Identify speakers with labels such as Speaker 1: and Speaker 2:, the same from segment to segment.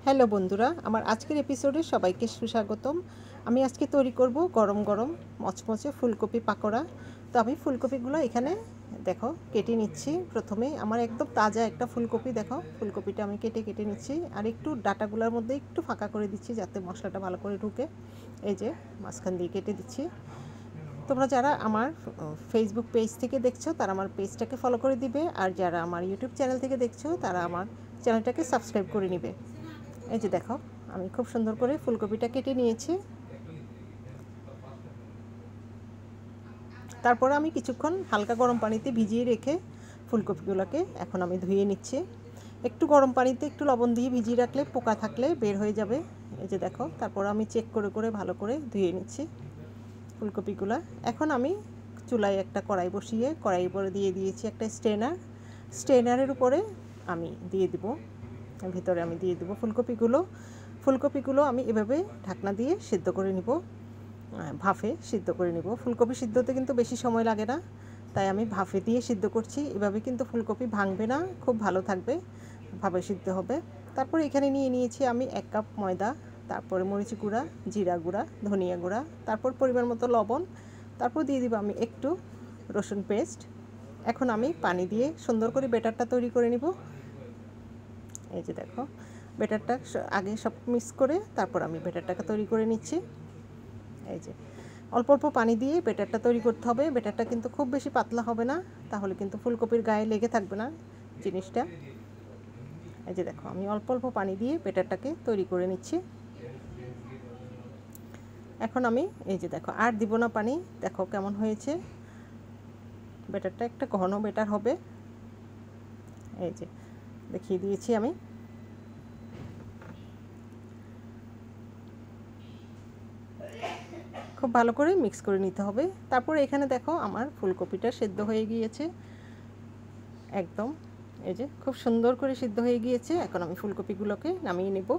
Speaker 1: Hello বন্ধুরা, আমার আজকের এপিসোডে সবাইকে সুস্বাগতম। আমি আজকে তৈরি করব গরম গরম মচমচে ফুলকপি পাকোড়া। তো আমি ফুলকপিগুলো এখানে দেখো কেটে নিচ্ছি। প্রথমে আমার একদম তাজা একটা ফুলকপি, দেখো ফুলকপিটা আমি কেটে কেটে নিচ্ছি আর একটু ডাঁটাগুলোর মধ্যে একটু ফাঁকা করে দিচ্ছি যাতে মশলাটা ভালো করে ঢুকে। এই যে মাঝখান দিয়ে কেটে দিচ্ছি। তোমরা যারা আমার ফেসবুক পেজ থেকে দেখছো তারা আমার পেজটাকে ফলো করে দিবে, আর যারা আমার ইউটিউব চ্যানেল থেকে দেখছো তারা আমার চ্যানেলটাকে সাবস্ক্রাইব করে নিবে। এই যে দেখো আমি খুব সুন্দর করে ফুলকপিটা কেটে নিয়েছি। তারপর আমি কিছুক্ষণ হালকা গরম পানিতে ভিজিয়ে রেখে ফুলকপিগুলোকে এখন আমি ধুয়ে নিচ্ছি। একটু গরম পানিতে একটু লবণ দিয়ে ভিজিয়ে রাখলে পোকা থাকলে বের হয়ে যাবে। এই যে দেখো, তারপর আমি চেক করে করে ভালো করে ধুয়ে নিচ্ছি ফুলকপিগুলো। এখন আমি চুলায় একটা কড়াই বসিয়ে কড়াই উপরে দিয়ে দিয়েছি একটা স্ট্রেনারের উপরে আমি দিয়ে দেব, ভিতরে আমি দিয়ে দেবো ফুলকপিগুলো আমি এভাবে ঢাকনা দিয়ে সিদ্ধ করে নিব, ভাফে সিদ্ধ করে নিব। ফুলকপি সিদ্ধতে কিন্তু বেশি সময় লাগে না, তাই আমি ভাফে দিয়ে সিদ্ধ করছি। এভাবে কিন্তু ফুলকপি ভাঙবে না, খুব ভালো থাকবে, ভাফে সিদ্ধ হবে। তারপর এখানে নিয়ে নিয়েছি আমি 1 কাপ ময়দা, তারপরে মরিচ গুঁড়া, জিরা গুঁড়া, ধনিয়া গুঁড়া, তারপর পরিমাণ মতো লবণ, তারপর দিয়ে দিব আমি একটু রসুন পেস্ট। এখন আমি পানি দিয়ে সুন্দর করে ব্যাটারটা তৈরি করে নিব। এই যে দেখো, ব্যাটারটা আগে সব মিক্স করে তারপর আমি ব্যাটারটাকে তৈরি করে নিচ্ছি। এই যে অল্প অল্প পানি দিয়ে ব্যাটারটা তৈরি করতে হবে। ব্যাটারটা কিন্তু খুব বেশি পাতলা হবে না, তাহলে কিন্তু ফুলকপির গায়ে লেগে থাকবে না জিনিসটা। এই যে দেখো আমি অল্প অল্প পানি দিয়ে ব্যাটারটাকে তৈরি করে নিচ্ছি। এখন আমি এই যে দেখো আর দিব না পানি, দেখো কেমন হয়েছে ব্যাটারটা, একটা ঘন ব্যাটার হবে। এই যে দেখিয়ে দিয়েছি আমি। খুব ভালো করে মিক্স করে নিতে হবে। তারপর এখানে দেখো আমার ফুলকপিটা সেদ্ধ হয়ে গিয়েছে একদম। এই যে খুব সুন্দর করে সিদ্ধ হয়ে গিয়েছে। এখন আমি ফুলকপিগুলোকে নামিয়ে নেব।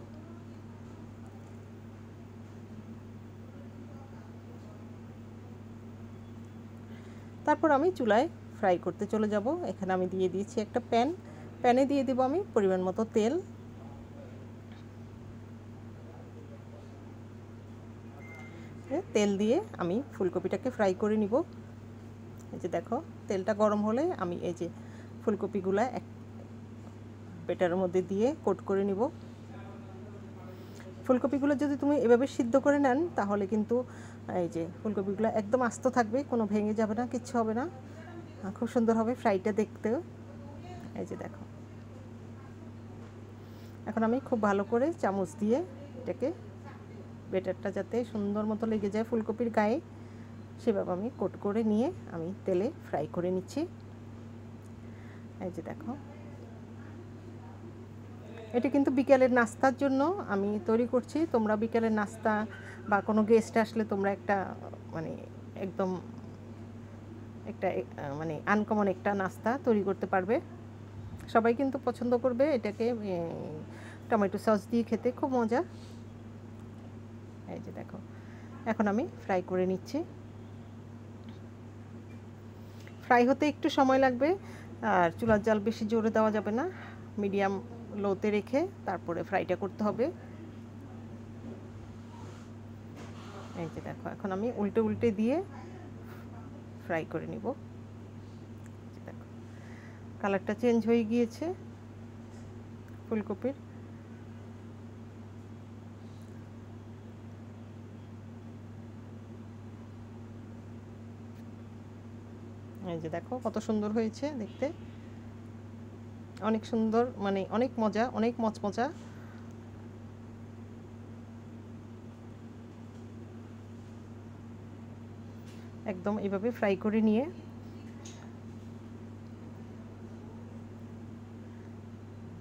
Speaker 1: তারপর আমি চুলায় ফ্রাই করতে চলে যাব। এখানে আমি দিয়ে দিয়েছি একটা প্যানে দিয়ে দেব আমি পরিমাণ মতো তেল। তেল দিয়ে আমি ফুলকপিটাকে ফ্রাই করে নিব। এই যে দেখো তেলটা গরম হলে আমি এই যে ফুলকপিগুলো এক ব্যাটারের মধ্যে দিয়ে কোট করে নিব। ফুলকপিগুলো যদি তুমি এভাবে সিদ্ধ করে নেন তাহলে কিন্তু এই যে ফুলকপিগুলো একদম আস্ত থাকবে, কোনো ভেঙে যাবে না, কিচ্ছু হবে না, খুব সুন্দর হবে ফ্রাইটা দেখতেও। এই যে দেখো এখন আমি খুব ভালো করে চামচ দিয়ে এটাকে ব্যাটারটা যাতে সুন্দর মতো লেগে যায় ফুলকপির গায়ে, সেভাবে আমি কোট করে নিয়ে আমি তেলে ফ্রাই করে নিচ্ছি। এই যে দেখো এটা কিন্তু বিকেলের নাস্তার জন্য আমি তৈরি করছি। তোমরা বিকেলের নাস্তা বা কোনো গেস্ট আসলে তোমরা একটা মানে একদম একটা মানে আনকমন একটা নাস্তা তৈরি করতে পারবে, সবাই কিন্তু পছন্দ করবে এটাকে। টমেটো সস দিয়ে খেতে খুব মজা। এই যে দেখো এখন আমি ফ্রাই করে নিচ্ছি। ফ্রাই হতে একটু সময় লাগবে, আর চুলার জাল বেশি জোরে দেওয়া যাবে না, মিডিয়াম লোতে রেখে তারপরে ফ্রাইটা করতে হবে। এই যে দেখো এখন আমি উল্টে উল্টে দিয়ে ফ্রাই করে নিব। দেখো কালারটা চেঞ্জ হয়ে গিয়েছে ফুলকপির। এই যে দেখো কত সুন্দর হয়েছে দেখতে, অনেক সুন্দর, মানে অনেক মজা, অনেক মচমচা। একদম এভাবে ফ্রাই করে নিয়ে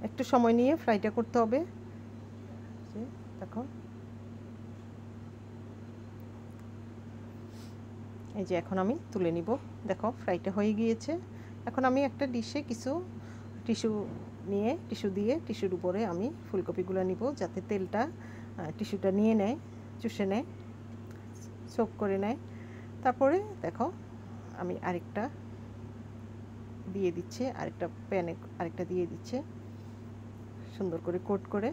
Speaker 1: একটু সময় নিয়ে ফ্রাইটা করতে হবে। দেখো এই যে এখন আমি তুলে নিব। দেখো ফ্রাইটা হয়ে গিয়েছে। এখন আমি একটা ডিশে কিছু টিস্যু দিয়ে টিস্যুর উপরে আমি ফুলকপিগুলো নিব যাতে তেলটা টিস্যুটা নিয়ে নেয়, চুষে নেয়, সোক করে নেয়। তারপরে দেখো আমি আরেকটা দিয়ে দিচ্ছি, আরেকটা প্যানে আরেকটা দিয়ে দিচ্ছি সুন্দর করে কোট করে।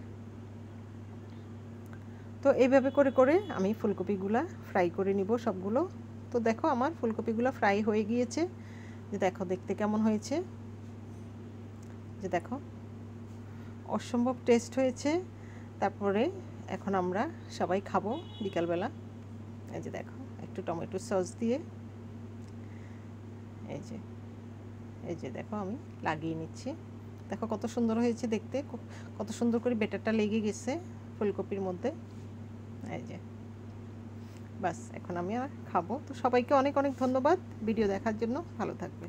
Speaker 1: তো এইভাবে করে করে আমি ফুলকপিগুলা ফ্রাই করে নিব সবগুলো। তো দেখো আমার ফুলকপিগুলো ফ্রাই হয়ে গিয়েছে, যে দেখো দেখতে কেমন হয়েছে, যে দেখো অসম্ভব টেস্ট হয়েছে। তারপরে এখন আমরা সবাই খাবো বিকালবেলা। এই যে দেখো একটু টমেটো সস দিয়ে এই যে দেখো আমি লাগিয়ে নিচ্ছি। দেখো কত সুন্দর হয়েছে দেখতে, কত সুন্দর করে বেটারটা লেগে গেছে ফুলকপির মধ্যে। এই যে বাস এখন আমি আর খাবো। তো সবাইকে অনেক অনেক ধন্যবাদ ভিডিও দেখার জন্য। ভালো থাকবে।